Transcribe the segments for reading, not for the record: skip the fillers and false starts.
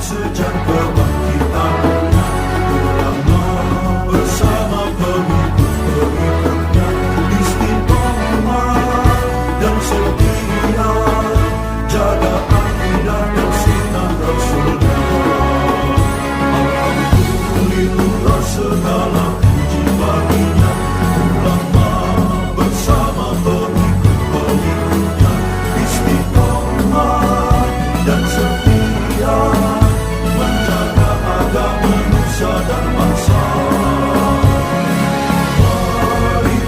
sejak kebangkitan ulama bersama pengikut-pengikutnya istiqomah dan setia jaga akidah dan sunnah Rasulullah. Alhamdulillah segala puji baginya ulama bersama pengikut-pengikutnya istiqomah dan setia menjaga agama nusa dan bangsa. Mari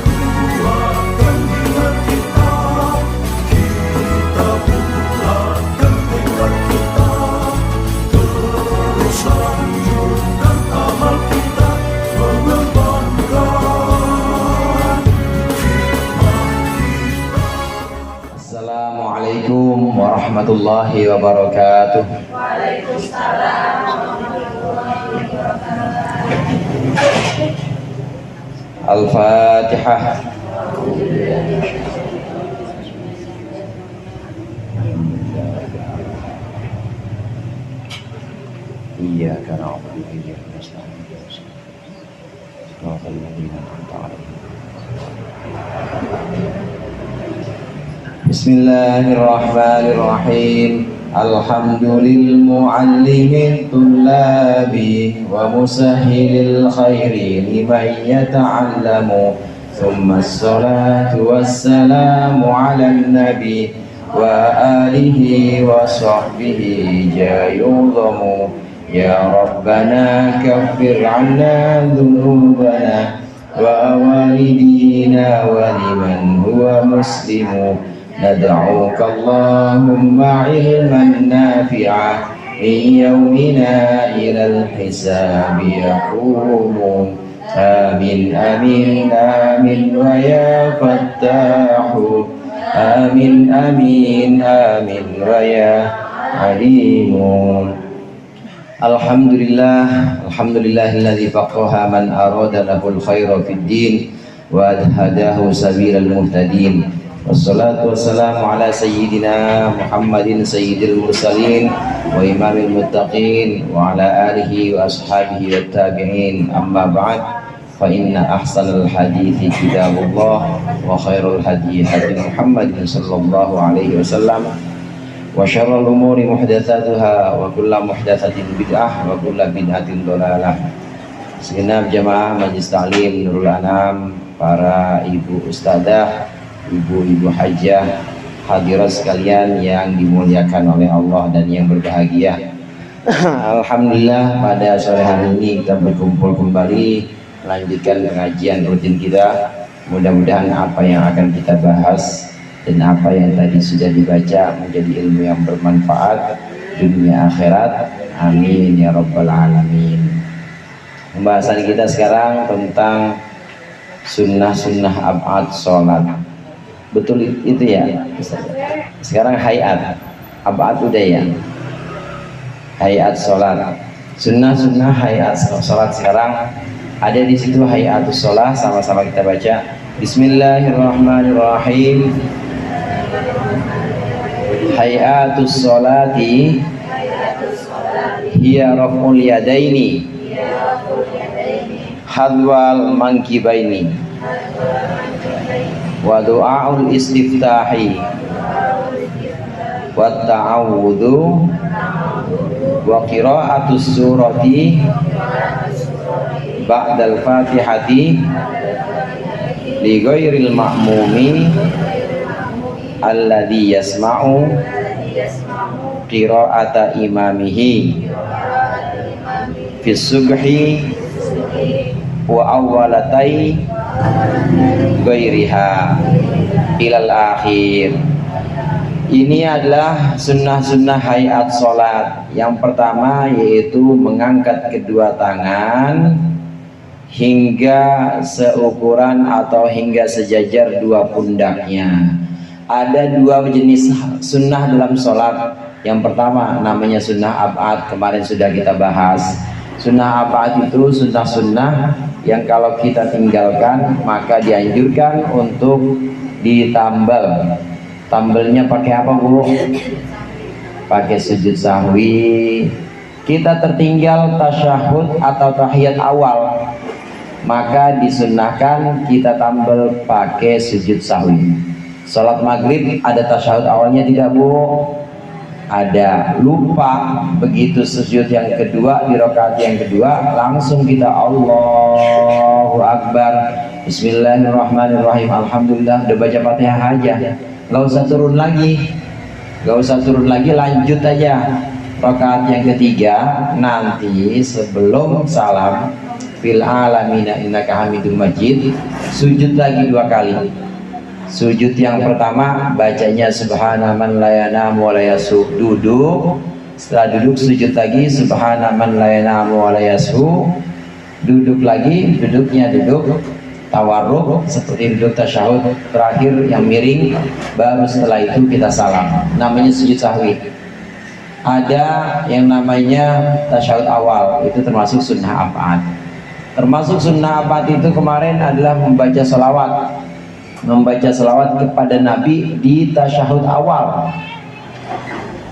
kuatkan niat kita, kita bulatkan tekad kita, terus lanjutkan amal kita, mengembangkan hikmah kita. Assalamualaikum warahmatullahi wabarakatuh. Waalaikumsalam warahmatullahi wabarakatuh. Al-Fatihah. Iyyaka na'budu wa iyyaka nasta'in. Siratal ladzina an'amta 'alaihim. Bismillahirrahmanirrahim. Alhamdulil muallimil tullabi wa musahhilil khairi liman yata'allamu. Thumma as-salatu wassalamu 'alan nabi wa alihi wa sahbihi jayudhamu. Ya Rabbana kaffir 'anna dhunubana wa walidina wa liman huwa muslimu. ندعوك اللهم علما نافعا من يومنا إلى الحساب يقوم. آمين آمين آمين ويا فتاح. آمين آمين آمين ويا عليم. Alhamdulillah, alhamdulillahilladzi faqaha man arada lahul khaira fid din wa hadahu sabilal muhtadin. Wassalatu wassalamu ala sayyidina Muhammadin sayyidil mursalin wa imamil muttaqin wa ala alihi wa ashabihi wat tabi'in. Amma ba'd, fa inna ahsanal hadithi kitabullah wa khairul hadi hadi Muhammadin sallallahu alaihi wasallam wa syarrul umuri muhdatsatuha wa kullu muhdatsatin bid'ah wa kullu bid'atin dhalalah. Segenap jamaah Majelis Ta'lim Nurul Anam, para ibu ustadzah, ibu-ibu hajah, hadirat sekalian yang dimuliakan oleh Allah dan yang berbahagia. Alhamdulillah, pada sore hari ini kita berkumpul kembali melanjutkan pengajian rutin kita. Mudah-mudahan apa yang akan kita bahas dan apa yang tadi sudah dibaca menjadi ilmu yang bermanfaat dunia akhirat. Amin ya rabbal alamin. Pembahasan kita sekarang tentang sunnah-sunnah ab'ad sholat. Betul itu ya? Sekarang hayat ab'ad udah ya? Hayat sholat, sunnah-sunnah hayat sholat sekarang ada di situ. Hayatus sholat, sama-sama kita baca. Bismillahirrahmanirrahim. Hayatus sholati hiya raf'ul yadaini hadwal mankibaini wa du'aul istiftahi wa ta'awudhu wa qira'atus surati ba'dal fatihati li ghairil ma'mumi alladhi yasma'u qira'ata imamihi fi subhi wa awwalatai ghairiha ilal akhir. Ini adalah sunnah-sunnah hayat sholat. Yang pertama yaitu mengangkat kedua tangan hingga seukuran atau hingga sejajar dua pundaknya. Ada dua jenis sunnah dalam sholat. Yang pertama namanya sunnah ab'ad, kemarin sudah kita bahas. Sunnah ab'ad itu sunnah-sunnah yang kalau kita tinggalkan maka dianjurkan untuk ditambal. Tambelnya pakai apa, Bu? Pakai sujud sahwi, kita tertinggal tasyahud atau tahiyat awal, maka disunnahkan kita tambal pakai sujud sahwi. Salat maghrib ada tasyahud awalnya tidak Bu? Ada. Lupa, begitu sujud yang kedua di rakaat yang kedua langsung kita Allahu Akbar, Bismillahirrahmanirrahim, Alhamdulillah, udah baca Fatihah aja, nggak usah turun lagi, lanjut aja. Rakaat yang ketiga nanti sebelum salam, fil alamina innaka hamidum majid, sujud lagi 2 kali. Sujud yang pertama bacanya subhana man la yanamu wa la yashu, duduk. Setelah duduk sujud lagi subhana man la yanamu wa la yashu, duduk lagi. Duduknya duduk tawarruk seperti duduk tasyahud terakhir yang miring, baru setelah itu kita salam, namanya sujud sahwi. Ada yang namanya tasyahud awal, itu termasuk sunnah apaat. Termasuk sunnah apaat itu kemarin adalah membaca selawat kepada Nabi di tasyahud awal.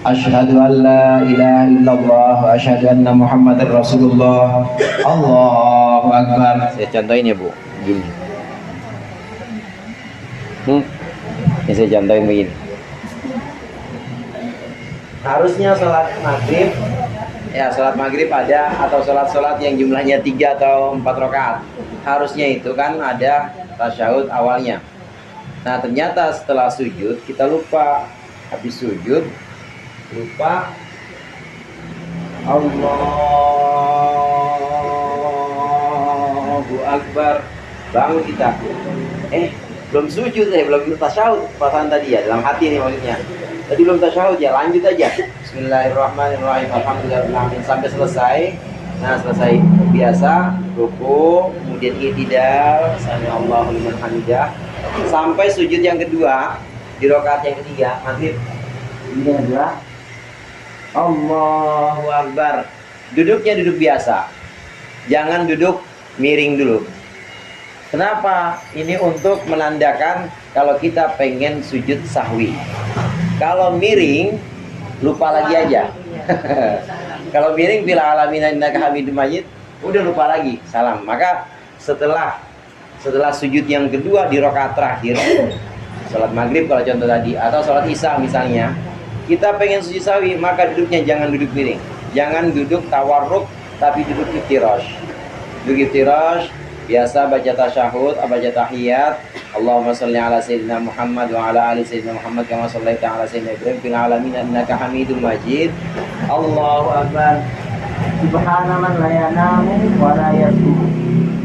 Asyhadu an la ilaha illallah wa asyhadu anna Muhammadar Rasulullah. Allahu Akbar. Saya contohin ya Bu, gini. Ini saya contohin begini. Harusnya sholat maghrib, ya sholat maghrib ada, atau sholat yang jumlahnya 3 atau 4 rakaat. Harusnya itu kan ada tasyahud awalnya. Nah ternyata setelah sujud kita lupa, habis sujud lupa Allahu Akbar, bangun kita, belum sujud, belum tasyahud, perasaan tadi ya, dalam hati nih maksudnya. Tadi belum tasyahud ya, lanjut aja. Bismillahirrahmanirrahim, alhamdulillah, sampai selesai. Nah selesai biasa ruku, kemudian i'tidal, sami Allahu liman hamidah, sampai sujud yang kedua di rakaat yang ketiga maghrib. Ini adalah Allahu Akbar. Duduknya duduk biasa, jangan duduk miring dulu. Kenapa? Ini untuk menandakan kalau kita pengen sujud sahwi. Kalau miring, lupa lagi aja. Kalau miring, bila alamina innaka hamidum majid, udah lupa lagi, salam. Maka setelah sujud yang kedua di rakaat terakhir, sholat maghrib kalau contoh tadi, atau sholat isya misalnya, kita pengen sujud sahwi, maka duduknya jangan duduk miring, jangan duduk tawarruk, tapi duduk iftirash. Duduk iftirash, biasa baca tasyahud, baca tahiyat. Allahumma sholli ala sayyidina Muhammad wa ala ali sayyidina Muhammad kama shallaita ala sayyidina Ibrahim fil alamin innaka Hamidum Majid. Allahu Akbar. Subhana man la yanamu wa la yashu.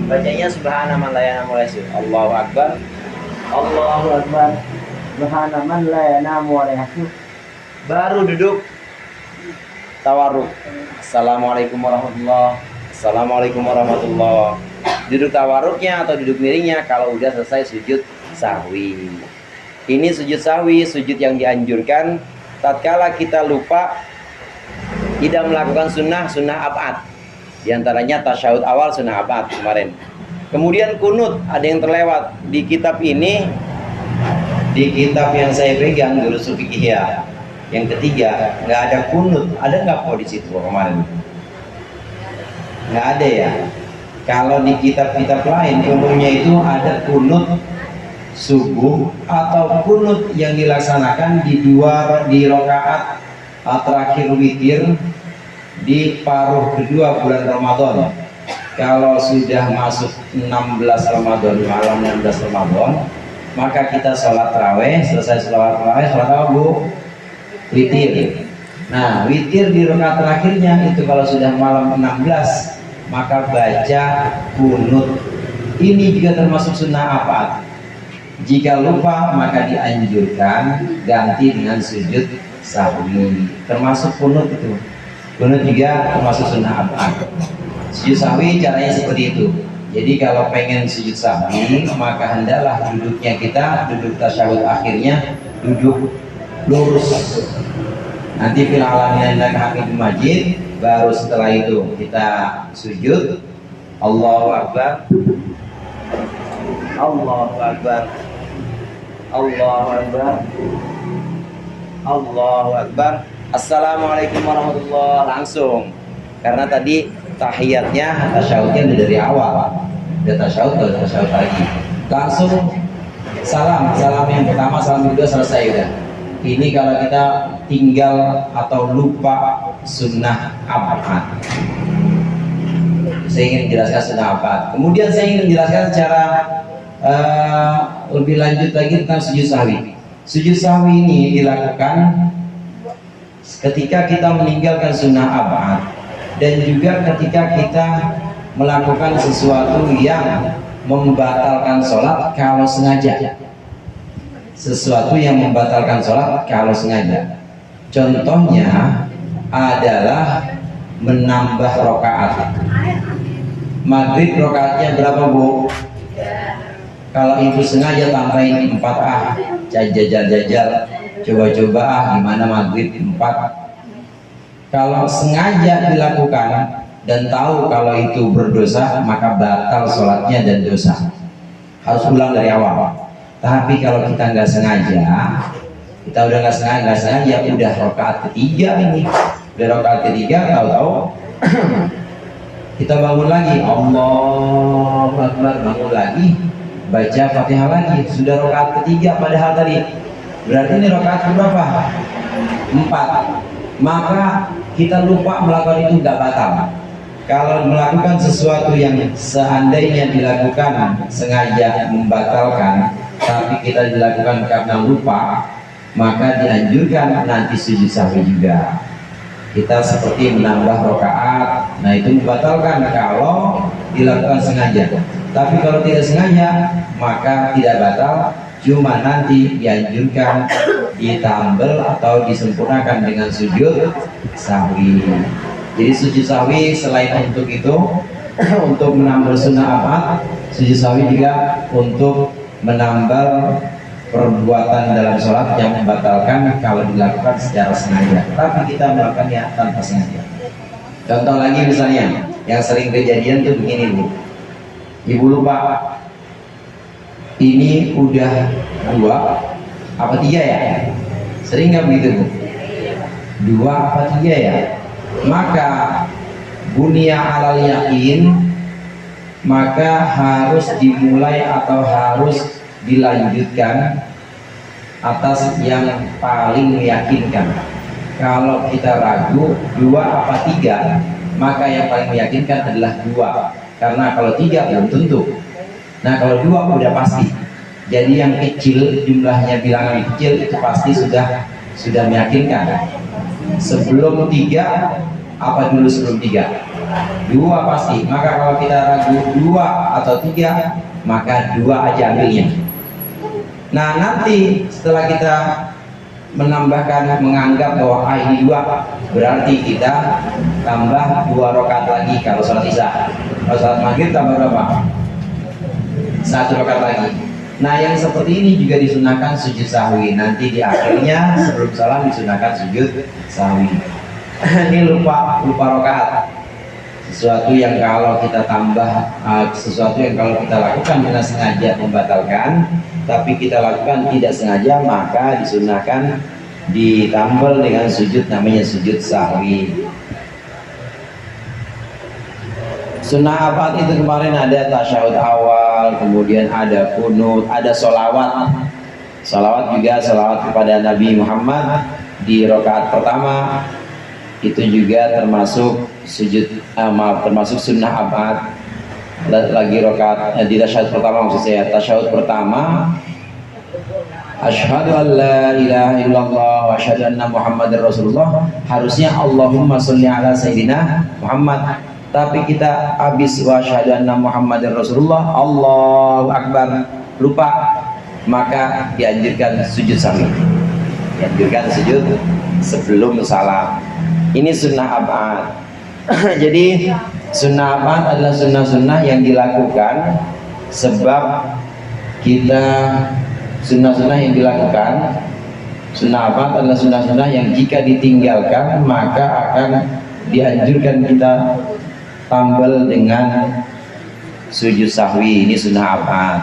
Bacanya subhana man la yanamu wa la yashu. Allahu Akbar. Allahu Akbar. Subhana man la yanamu wa la yashu. Baru duduk tawarruk. Assalamualaikum warahmatullahi. Assalamualaikum warahmatullahi. Duduk tawarruknya atau duduk miringnya kalau udah selesai sujud sahwi. Ini sujud sahwi, sujud yang dianjurkan tatkala kita lupa tidak melakukan sunnah abad. Di antaranya tasyahud awal sunnah abad kemarin. Kemudian kunut ada yang terlewat di kitab ini, di kitab yang saya pegang Durus Fiqhiyah yang ketiga nggak ada kunut. Ada nggak di situ kemarin? Nggak ada ya. Kalau di kitab-kitab lain umumnya itu ada kunut subuh atau kunut yang dilaksanakan di rakaat terakhir witir di paruh kedua bulan Ramadan. Kalau sudah masuk 16 Ramadan, malam 16 Ramadan, maka kita sholat tarawih, selesai sholat tarawih, sholat apa Bu? Witir. Nah, witir di rakaat terakhirnya itu kalau sudah malam 16, maka baca kunut. Ini juga termasuk sunnah apa? Jika lupa maka dianjurkan ganti dengan sujud sahwi. Termasuk kunut itu. Kunut juga termasuk sunnah apa? Sujud sahwi caranya seperti itu. Jadi kalau pengen sujud sahwi maka hendaklah duduknya kita duduk tasyahud akhirnya duduk lurus. Nanti fil alamin innaka Hamidum Majid. Baru setelah itu kita sujud. Allahu Akbar. Allahu Akbar. Allahu Akbar. Allahu Akbar. Assalamualaikum warahmatullahi. Langsung karena tadi tahiyatnya tasyahudnya udah dari awal, udah tasyahud lagi, langsung salam yang pertama, salam kedua selesai udah. Ini kalau kita tinggal atau lupa sunnah abad. Saya ingin menjelaskan sunnah abad. Kemudian saya ingin menjelaskan secara lebih lanjut lagi tentang sujud sahwi. Sujud sahwi ini dilakukan ketika kita meninggalkan sunnah abad dan juga ketika kita melakukan sesuatu yang membatalkan sholat kalau sengaja. Sesuatu yang membatalkan sholat kalau sengaja. Contohnya adalah menambah rokaat. Maghrib rokaatnya berapa, Bu? Kalau ibu sengaja tambahin 4 jajal, coba-coba gimana maghrib 4. Kalau sengaja dilakukan dan tahu kalau itu berdosa, maka batal sholatnya dan dosa. Harus ulang dari awal. Tapi kalau kita nggak sengaja, kita udah nggak sengaja, udah rakaat ketiga ini, udah rakaat ketiga, tahu-tahu kita bangun lagi, Allahu Akbar, bangun lagi, baca Fatihah lagi, sudah rakaat ketiga, padahal tadi berarti ini rakaat berapa? 4. Maka kita lupa melakukan itu, nggak batal. Kalau melakukan sesuatu yang seandainya dilakukan sengaja membatalkan, tapi kita dilakukan karena lupa, maka dianjurkan nanti sujud sahwi juga. Kita seperti menambah rakaat, nah itu membatalkan kalau dilakukan sengaja. Tapi kalau tidak sengaja, maka tidak batal, cuma nanti dianjurkan ditambal atau disempurnakan dengan sujud sahwi. Jadi sujud sahwi selain untuk itu, untuk menambal sunnah abad, sujud sahwi juga untuk menambal perbuatan dalam sholat yang membatalkan kalau dilakukan secara sengaja. Tapi kita melakukannya tanpa sengaja. Contoh lagi misalnya, yang sering kejadian tuh begini, Bu. Ibu lupa, ini udah 2 apa 3 ya? Sering nggak begitu, Bu? 2 apa 3 ya? Maka bunya alal yakin, maka harus dimulai atau harus dilanjutkan atas yang paling meyakinkan. Kalau kita ragu 2 apa 3, maka yang paling meyakinkan adalah 2, karena kalau 3 belum tentu. Nah kalau 2 udah pasti. Jadi yang kecil, jumlahnya bilangan kecil itu pasti sudah meyakinkan. Sebelum 3, apa dulu sebelum 3? 2 pasti. Maka kalau kita ragu 2 atau 3, maka 2 aja ambilnya. Nah nanti setelah kita menganggap bahwa ini 2, berarti kita tambah 2 rakaat lagi kalau sholat isya. Kalau sholat maghrib tambah berapa? 1 rakaat lagi. Nah yang seperti ini juga disunahkan sujud sahwi. Nanti di akhirnya sebelum salam disunahkan sujud sahwi. Ini lupa rakaat. Sesuatu yang kalau kita tambah, sesuatu yang kalau kita lakukan dengan sengaja membatalkan, tapi kita lakukan tidak sengaja, maka disunahkan ditambal dengan sujud, namanya sujud sahwi. Sunnah abad itu kemarin ada tasyahud awal, kemudian ada kunut, ada sholawat. Sholawat juga sholawat kepada Nabi Muhammad di rakaat pertama, itu juga termasuk termasuk sunnah abad. Lagi rakaat di tasyahud pertama, maksud saya tasyahud pertama, asyhadu an la ilaha illallah wa asyhadu anna muhammadar rasulullah, harusnya Allahumma sholli ala sayyidina Muhammad. Tapi kita habis wa asyhadu anna muhammadar rasulullah, Allahu akbar, lupa, maka dianjurkan sujud sahwi. Dianjurkan sujud sebelum salam. Ini sunnah abad. Jadi sunnah abad adalah sunnah-sunnah yang dilakukan sebab kita, sunnah-sunnah yang dilakukan, sunnah abad adalah sunnah-sunnah yang jika ditinggalkan maka akan dianjurkan kita tambal dengan sujud sahwi. Ini sunnah abad.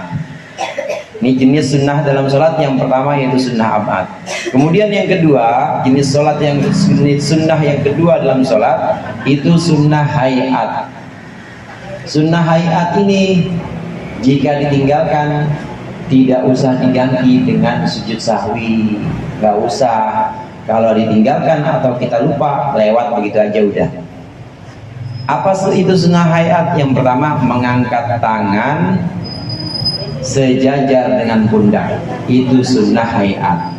Ini jenis sunnah dalam sholat yang pertama, yaitu sunnah abad. Kemudian yang kedua, jenis sunnah yang kedua dalam sholat itu sunnah hayat. Sunnah hayat ini jika ditinggalkan tidak usah diganti dengan sujud sahwi, nggak usah. Kalau ditinggalkan atau kita lupa, lewat begitu aja udah. Apa itu sunnah hayat? Yang pertama, mengangkat tangan sejajar dengan pundak, itu sunnah hayat.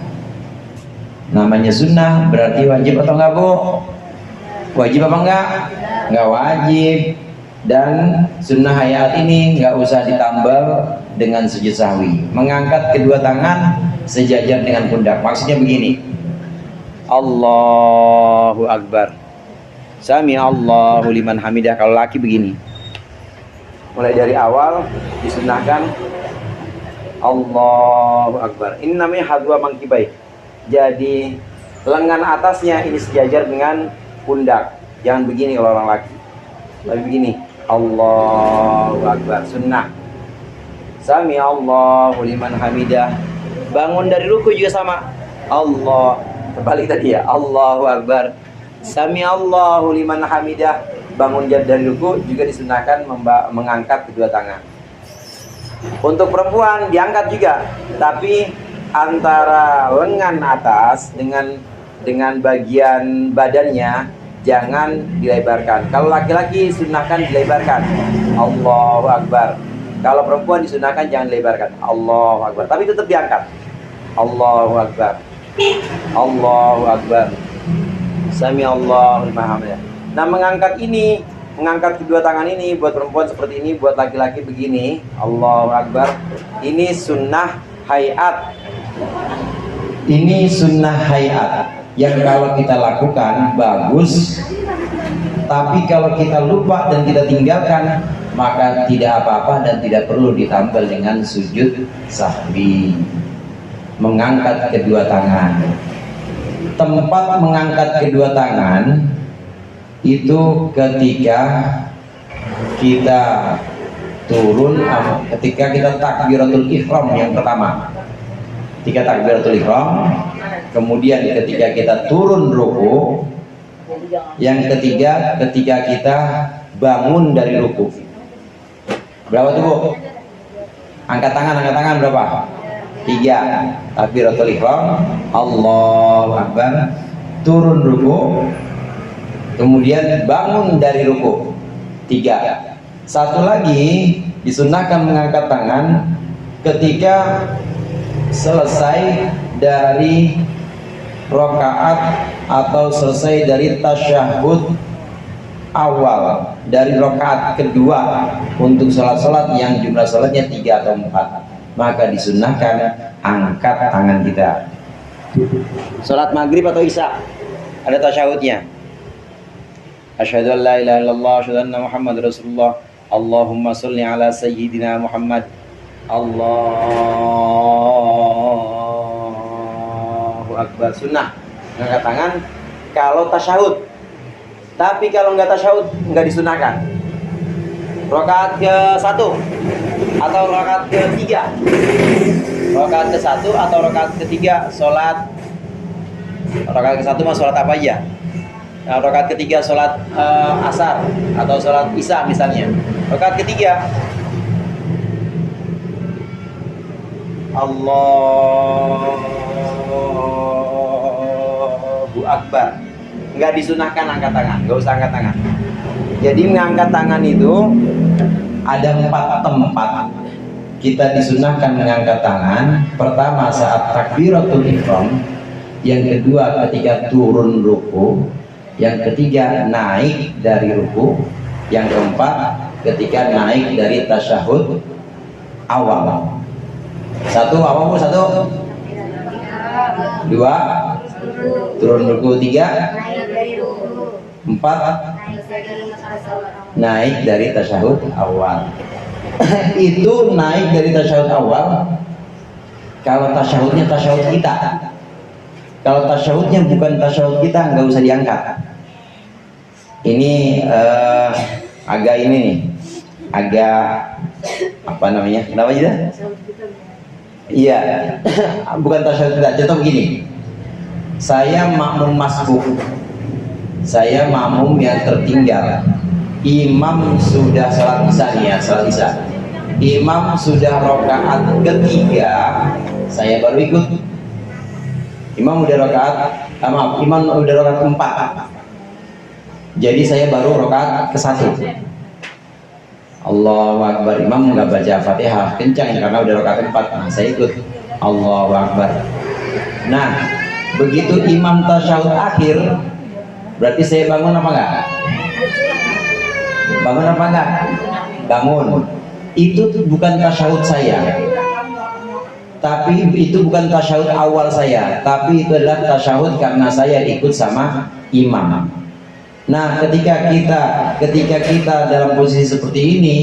Namanya sunnah berarti wajib atau enggak, Bu? Wajib apa enggak? Enggak wajib. Dan sunnah hayat ini enggak usah ditambal dengan sujud sahwi. Mengangkat kedua tangan sejajar dengan pundak. Maksudnya begini, Allahu Akbar, Sami Allahu liman hamidah. Kalau laki begini, mulai dari awal disunnahkan Allahu Akbar. Ini namanya hadwa mangkibai. Jadi lengan atasnya ini sejajar dengan pundak. Jangan begini kalau orang laki, tapi begini, Allahu Akbar, sunnah. Sami Allahu liman hamidah. Bangun dari ruku juga sama, Allah, terbalik tadi ya, Allahu Akbar, Sami Allahu liman hamidah. Bangun dari ruku juga disunahkan mengangkat kedua tangan. Untuk perempuan diangkat juga, tapi antara lengan atas dengan bagian badannya jangan dilebarkan. Kalau laki-laki sunahkan dilebarkan, Allahu Akbar. Kalau perempuan disunahkan jangan dilebarkan, Allahu Akbar, tapi tetap diangkat, Allahu Akbar, Allahu Akbar, Sami Allahu liman hamidah. Nah, mengangkat kedua tangan ini buat perempuan seperti ini, buat laki-laki begini, Allahu Akbar. Ini sunnah hayat. Ini sunnah hayat yang kalau kita lakukan bagus, tapi kalau kita lupa dan kita tinggalkan, maka tidak apa-apa dan tidak perlu ditambal dengan sujud sahwi. Mengangkat kedua tangan. Tempat mengangkat kedua tangan itu ketika kita turun, ketika kita takbiratul ihram yang pertama, ketika takbiratul ihram, kemudian ketika kita turun ruku, yang ketiga ketika kita bangun dari ruku. Berapa tuh, Bu? Angkat tangan berapa? 3. Takbiratul ihram, Allahu Akbar, turun ruku, kemudian bangun dari ruku. 3. Satu lagi disunahkan mengangkat tangan ketika selesai dari rakaat atau selesai dari tasyahud awal, dari rakaat kedua untuk sholat-sholat yang jumlah sholatnya 3 atau 4, maka disunahkan angkat tangan kita. Sholat maghrib atau isya ada tasyahudnya, asyhadu an la ilaha illallah, asyhadu anna Muhammad Rasulullah, Allahumma sholli ala sayyidina Muhammad, Allahu Akbar. Sunnah angkat tangan kalau tasyahud, tapi kalau nggak tasyahud nggak disunahkan. Rakaat ke-1 atau rakaat ke-3, rakaat ke-1 atau rakaat ke-3 sholat, rakaat ke-1 mah sholat apa aja. Nah, rakaat ketiga sholat asar atau sholat isya misalnya, rakaat ketiga Allahu Akbar, nggak disunahkan angkat tangan, nggak usah angkat tangan. Jadi mengangkat tangan itu ada 4 tempat kita disunahkan mengangkat tangan. Pertama saat takbiratul ihram, yang kedua ketika turun ruku, yang ketiga naik dari ruku, yang keempat ketika naik dari tasyahud awal. 1 apa Bu? 1, 2 turun ruku, 3 4 naik dari tasyahud awal. Itu naik dari tasyahud awal kalau tasyahudnya tasyahud kita. Kalau tasyahudnya bukan tasyahud kita, nggak usah diangkat. Ini agak ini nih, agak apa namanya? Kenapa aja? Iya, bukan tasyahud kita. Contoh begini, saya makmum masbuk, saya makmum yang tertinggal. Imam sudah salat isya nih ya, salat isya. Imam sudah rakaat ketiga, saya baru ikut. Imam udah rakaat, imam udah rakaat keempat. Jadi saya baru rakaat ke-1. Allahu Akbar, imam nggak baca Fatihah kencang karena udah rakaat keempat. Nah, saya ikut. Allahu Akbar. Nah, begitu imam tasyahud akhir, berarti saya bangun apa enggak? Bangun apa enggak? Bangun. Itu bukan tasyahud saya, tapi itu bukan tasyahud awal saya, tapi itu adalah tasyahud karena saya ikut sama imam. Nah, ketika kita dalam posisi seperti ini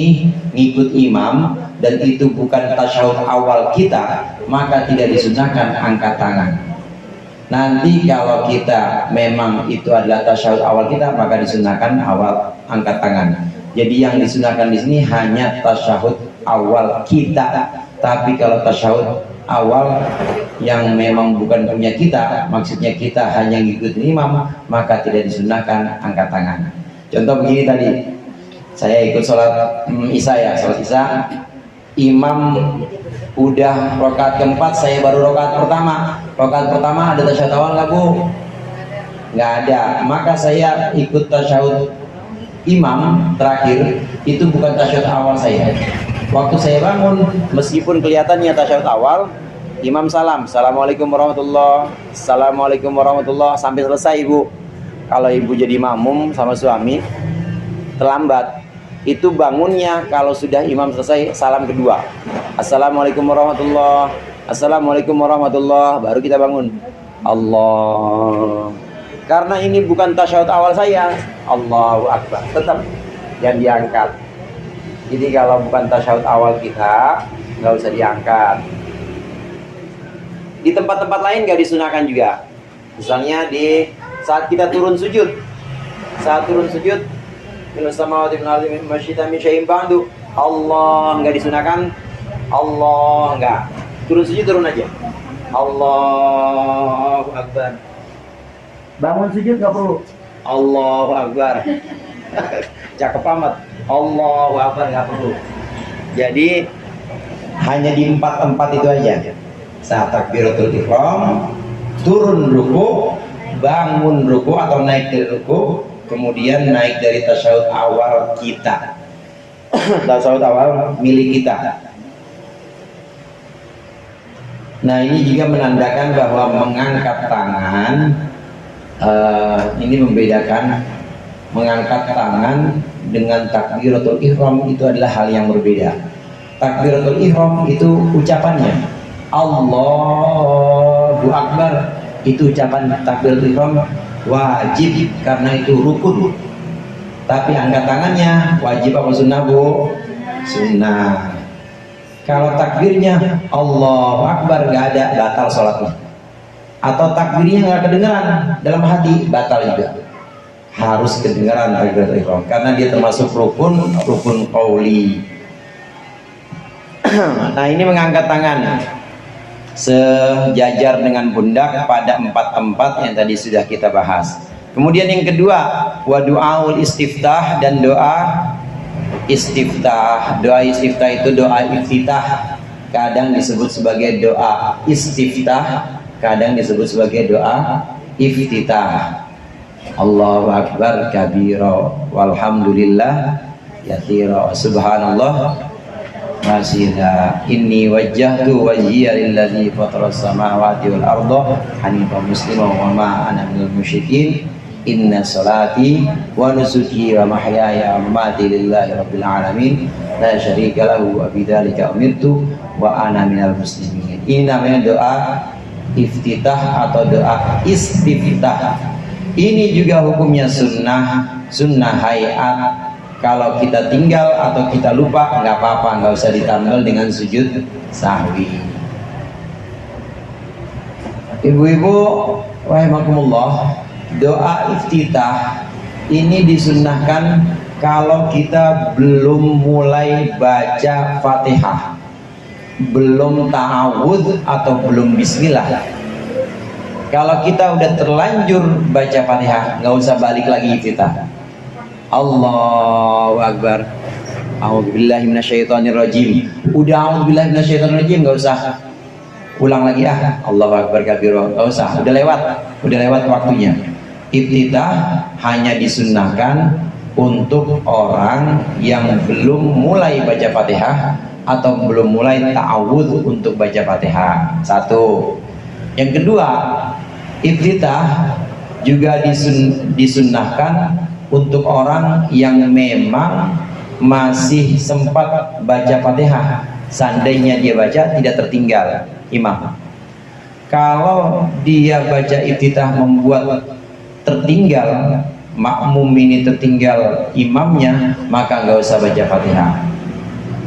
ngikut imam dan itu bukan tasyahud awal kita, maka tidak disunahkan angkat tangan. Nanti kalau kita memang itu adalah tasyahud awal kita, maka disunahkan awal angkat tangan. Jadi yang disunahkan di sini hanya tasyahud awal kita. Tapi kalau tasyahud awal yang memang bukan punya kita, maksudnya kita hanya ngikutin imam, maka tidak disunahkan angkat tangan. Contoh begini tadi, saya ikut sholat isya ya, sholat isya, imam udah rakaat keempat, saya baru rakaat pertama. Rakaat pertama ada tasyahud awal nggak bu? Nggak ada. Maka saya ikut tasyahud imam terakhir, itu bukan tasyahud awal saya. Waktu saya bangun, meskipun kelihatannya tasyahud awal, imam salam, assalamualaikum warahmatullah, assalamualaikum warahmatullah, sampai selesai ibu. Kalau ibu jadi makmum sama suami terlambat, itu bangunnya kalau sudah imam selesai salam kedua, assalamualaikum warahmatullah, assalamualaikum warahmatullah, baru kita bangun. Allah, karena ini bukan tasyahud awal saya. Allahu Akbar, tetap yang diangkat. Jadi kalau bukan tasyahud awal kita, nggak usah diangkat. Di tempat-tempat lain nggak disunahkan juga. Misalnya di saat kita turun sujud, Allah nggak disunahkan. Allah nggak. Turun sujud turun aja. Allahu Akbar. Bangun sujud nggak perlu. Allahu Akbar. Cakep amat. Allahu Akbar nggak perlu. Jadi hanya di tempat itu aja. Saat takbiratul ihram, turun ruku, bangun ruku atau naik dari ruku, kemudian naik dari tasyahud awal kita. Tasyahud awal milik kita. Nah, ini juga menandakan bahwa mengangkat tangan ini membedakan mengangkat tangan dengan takbiratul ihram, itu adalah hal yang berbeda. Takbiratul ihram itu ucapannya Allahu Akbar, itu ucapan takbiratul ihram wajib karena itu rukun. Tapi angkat tangannya wajib apa sunnah bu? Sunnah. Kalau takbirnya Allahu Akbar nggak ada, batal sholatnya. Atau takbirnya nggak kedengeran dalam hati, batal juga. Harus kedengaran takbiratul ihram karena dia termasuk rukun qauli. Nah, ini mengangkat tangan sejajar dengan pundak pada 4 tempat yang tadi sudah kita bahas. Kemudian yang kedua, wa du'aul istiftah dan doa istiftah. Doa istiftah itu doa iftitah, kadang disebut sebagai doa istiftah, kadang disebut sebagai doa iftitah. Allahu Akbar kabira walhamdulillah yathira subhanallah masyidah. Inni wajjahtu wajhiya lillazi fataras samawati wal arda hanifan musliman wa ma ana minal musyrikin. Inna salati wa nusuki wa mahyaya wa mamati lillahi rabbil alamin la syarika lahu wa bidzalika umirtu wa ana minal muslimin. Ini namanya doa iftitah atau doa istiftah. Ini juga hukumnya sunnah hayat. Kalau kita tinggal atau kita lupa nggak apa-apa, nggak usah ditambal dengan sujud sahwi. Ibu-ibu rahimakumullah, doa iftitah ini disunnahkan kalau kita belum mulai baca Fatihah. belum ta'awudz atau belum bismillah. Kalau kita udah terlanjur baca Fatihah, nggak usah balik lagi kita. Allahu Akbar. A'udzubillahi minasyaitonirrajim. Udah a'udzubillahi minasyaitonirrajim, nggak usah ulang lagi ya. Allahu Akbar kabira, nggak usah. Udah lewat waktunya. Iftitah hanya disunnahkan untuk orang yang belum mulai baca Fatihah atau belum mulai ta'awudz untuk baca Fatihah. Satu. Yang kedua, iftitah juga disunnahkan untuk orang yang memang masih sempat baca Fatihah. Seandainya dia baca tidak tertinggal imam. Kalau dia baca iftitah membuat tertinggal makmum ini, tertinggal imamnya, maka nggak usah baca Fatihah.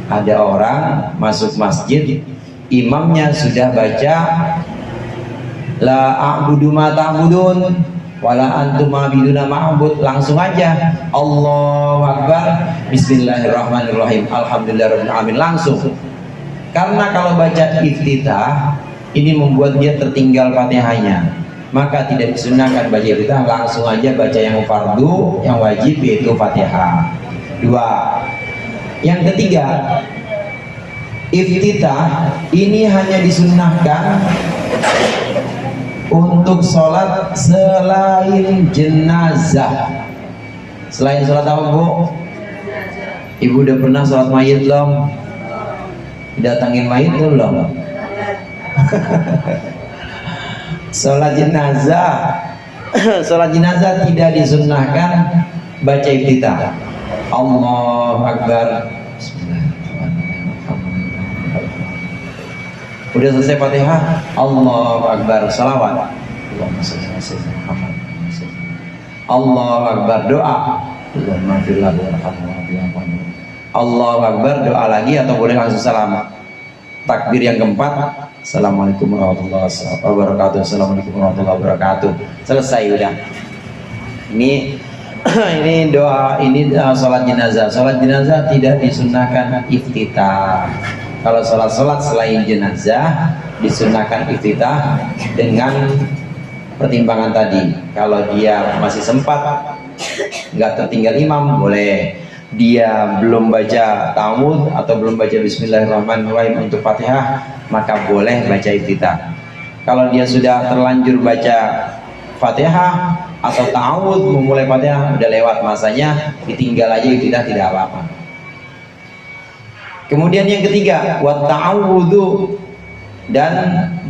Ada orang masuk masjid, imamnya sudah baca la a'budu ma ta'budun wala antum a'biduna ma'bud, langsung aja Allahu Akbar, bismillahirrahmanirrahim, alhamdulillahirabbil alamin, langsung. Karena kalau baca iftitah ini membuat dia tertinggal Fatihahnya, maka tidak disunahkan baca iftitah, langsung aja baca yang fardu, yang wajib, yaitu Fatihah. Dua. Yang ketiga, iftitah ini hanya disunahkan untuk sholat selain jenazah. Selain sholat apa, Bu? Ibu udah pernah sholat mayit belum? Datangin mayit belum? Sholat jenazah sholat jenazah tidak disunnahkan baca iftitah. Allahu Akbar, udah selesai Fatihah, Allahu Akbar, salawat, Allahu Akbar, doa, Allahu Akbar, doa lagi atau boleh langsung salam. Takbir yang keempat, Assalamualaikum warahmatullahi wabarakatuh, Assalamualaikum warahmatullahi wabarakatuh. Selesai udah. Ini doa, ini sholat jenazah. Sholat jenazah tidak disunahkan iftitah. Kalau sholat selain jenazah disunahkan iftitah dengan pertimbangan tadi. Kalau dia masih sempat, nggak tertinggal imam, boleh. Dia belum baca ta'awudz atau belum baca bismillahirrahmanirrahim untuk Fatihah, maka boleh baca iftitah. Kalau dia sudah terlanjur baca Fatihah atau ta'awudz memulai Fatihah, udah lewat masanya, ditinggal aja iftitah, tidak apa-apa. Kemudian yang ketiga, wa ta'awudzu, dan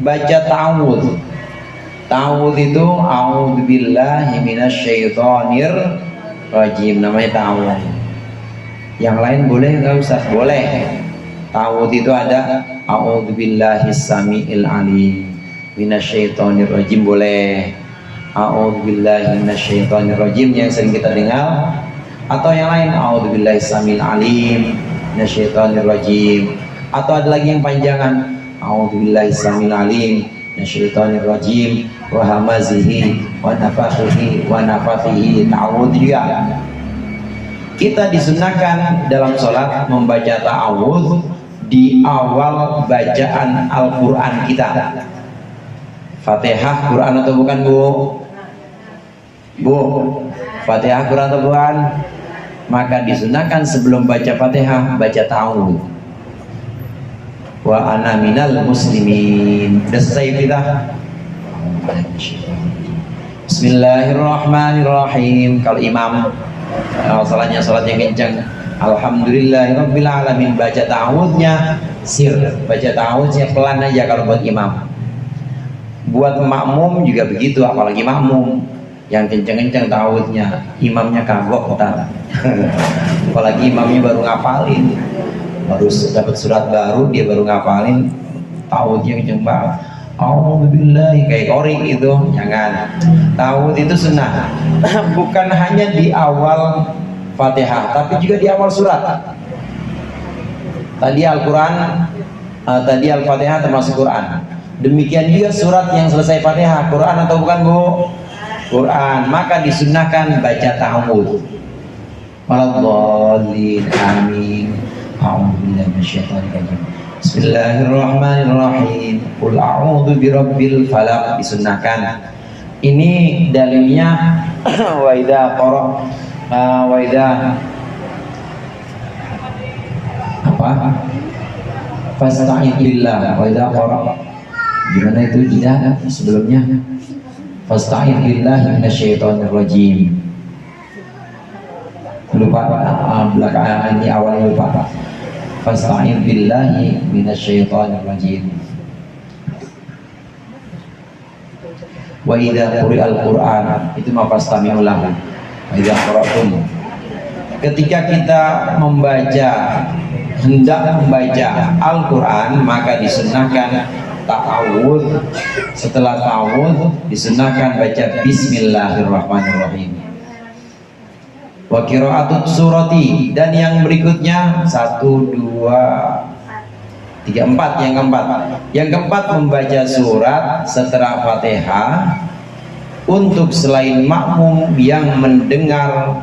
baca ta'awudz. Ta'awudz itu a'udzubillahi minasyaitonir rajim, namanya ta'awudz. Yang lain boleh nggak usah? Boleh. Ta'awudz itu ada a'udzubillahis samiil alim minasyaitonir rajim, boleh. A'udzubillahi minasyaitonir rajim yang sering kita dengar, atau yang lain a'udzubillahis samiil alim minasyaitonir rajim, atau ada lagi yang panjangan a'udzubillahis samiil alim minasyaitonir rajim wa hamazihi wa nafathihi wa nafathihi. Ta'awudz juga. Kita disunahkan dalam sholat membaca ta'awudz di awal bacaan Al-Quran kita. Fatihah Quran atau bukan, Bu? Bu, Fatihah Quran atau bukan? Maka disunahkan sebelum baca Fatihah baca ta'awudz. Wa ana minal muslimin. Sudah selesai kita? Bismillahirrahmanirrahim. Kalau imam salatnya salat yang kencang, alhamdulillahirabbil alamin, baca ta'awudznya sir, baca ta'awudznya pelan aja kalau buat imam. Buat makmum juga begitu, apalagi makmum yang kenceng-kenceng ta'awudznya, imamnya kagok ntar. Apalagi imamnya baru ngapalin, baru dapat surat baru, dia baru ngapalin, ta'awudznya kenceng banget. Alhamdulillah, kayak korik itu, jangan. Ta'awudz itu sunnah, bukan hanya di awal Fatihah, tapi juga di awal surat. Tadi Al-Quran, tadi Al-Fatihah termasuk Quran. Demikian juga surat yang selesai Fatihah, Quran atau bukan, Bu? Quran. Maka disunnahkan baca ta'awudz. Waladhdallin, amin. A'udzubillahi minasyaitonir rajim. Bismillahirrahmanirrahim. Qul a'udzu birabbil falaq disunnahkan. Ini dalilnya wa idza apa? Fasta'in billah wa idza qara. Gimana itu tidak sebelumnya? Fasta'in billahi minasyaitonir rajim. Lupa belakangan ini awalnya lupa. Fasta'in billahi minasyaitonir rajim. Wa idza quri'al Qur'an itu ma fastami'u lahu. Wa idza qara'tum. Ketika kita hendak membaca Al-Qur'an maka disunnahkan ta'awudz. Setelah ta'awudz disunnahkan baca bismillahirrahmanirrahim. Wa qira'atut surati, dan yang berikutnya 1 2 3 4 yang keempat membaca surat setelah Fatihah untuk selain makmum yang mendengar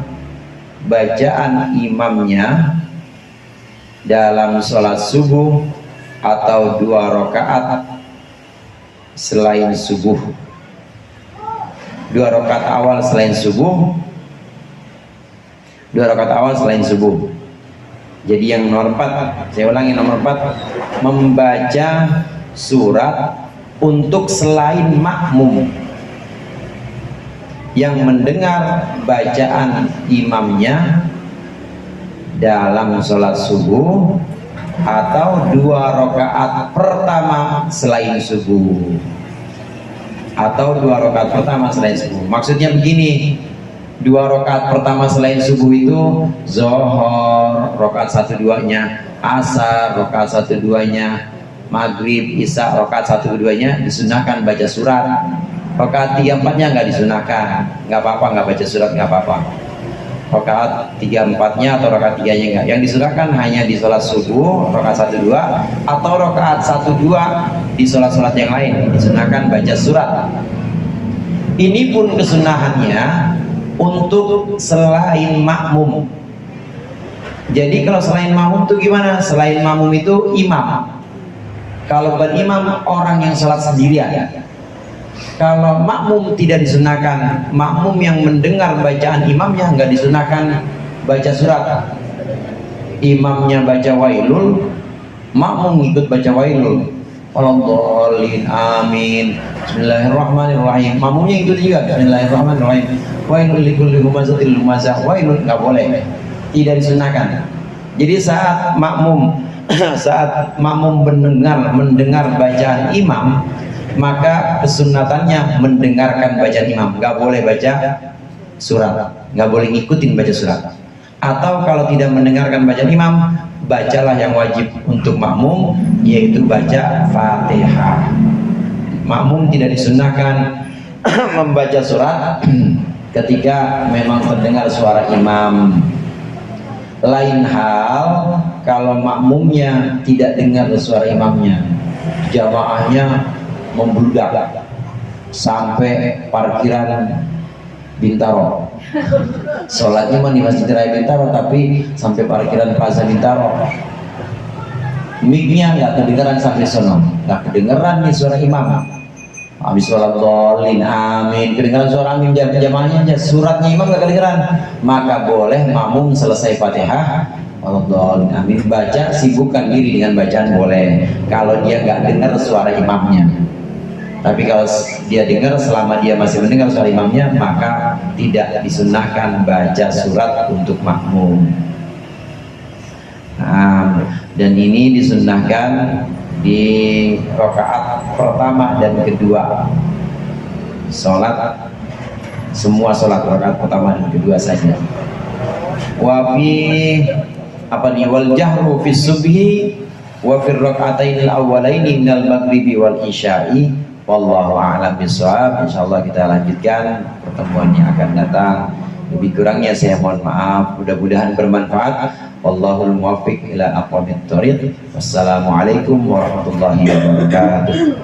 bacaan imamnya dalam sholat subuh atau 2 rakaat selain subuh, 2 rakaat awal selain subuh, 2 rakaat awal selain subuh. Jadi yang nomor 4, saya ulangi, nomor 4 membaca surat untuk selain makmum yang mendengar bacaan imamnya dalam sholat subuh atau 2 rakaat pertama selain subuh, atau 2 rakaat pertama selain subuh. Maksudnya begini, 2 rakaat pertama selain subuh itu Zohor rakaat 1-2-nya, Asar rakaat 1-2-nya, Maghrib, Isya rakaat 1-2-nya disunahkan baca surat. Rakaat 3-4-nya nggak disunahkan, nggak apa-apa, nggak baca surat nggak apa-apa. Rakaat 3-4-nya atau rakaat 3-nya nggak. Yang disunahkan hanya di sholat subuh rakaat 1-2 atau rakaat 1-2 di sholat-sholat yang lain disunahkan baca surat. Ini pun kesunahannya untuk selain makmum. Jadi kalau selain makmum itu gimana? Selain makmum itu imam. Kalau bukan imam, orang yang sholat sendirian. Kalau makmum tidak disunahkan, makmum yang mendengar bacaan imamnya nggak disunahkan baca surat. Imamnya baca wailul, makmum ikut baca wailul. Waladhdallin, amin. Bismillahirrahmanirrahim. Makmumnya itu juga Bismillahirrahmanirrahim. Wailul likulli humazatil lumazah. Wailul nggak boleh, tidak disunahkan. Jadi saat makmum mendengar bacaan imam, maka kesunatannya mendengarkan bacaan imam, nggak boleh baca surat, nggak boleh ngikutin baca surat. Atau kalau tidak mendengarkan bacaan imam, bacalah yang wajib untuk makmum, yaitu baca Fatihah. Makmum tidak disunahkan membaca surat ketika memang terdengar suara imam. Lain hal kalau makmumnya tidak dengar suara imamnya, jamaahnya membludak sampai parkiran Bintaro. Sholatnya di Masjid Raya Bintaro, tapi sampai parkiran Plaza Bintaro. Mic-nya nggak kedengeran sampai sono, nggak kedengeran nih suara imam. Habis sholat dolin, amin, kedengeran suara amin jamaahnya aja, suratnya imam nggak kedengeran. Maka boleh makmum selesai Fatihah, dolin, amin, baca, sibukkan diri dengan bacaan boleh. Kalau dia nggak dengar suara imamnya. Tapi kalau dia dengar, selama dia masih mendengar suara imamnya, maka tidak disunahkan baca surat untuk makmum. Dan ini disunahkan di rakaat pertama dan kedua sholat, semua sholat rakaat pertama dan kedua saja. Wa fi wal jahru fi subhi wa fi raka'atainil awwalaini minal maghribi wal isya'i. Wallahu a'lam bishawab. Insyaallah kita lanjutkan pertemuan yang akan datang. Lebih kurangnya saya mohon maaf. Mudah-mudahan bermanfaat. Wallahul muwaffiq ila aqwamit thoriq. Wassalamualaikum warahmatullahi wabarakatuh.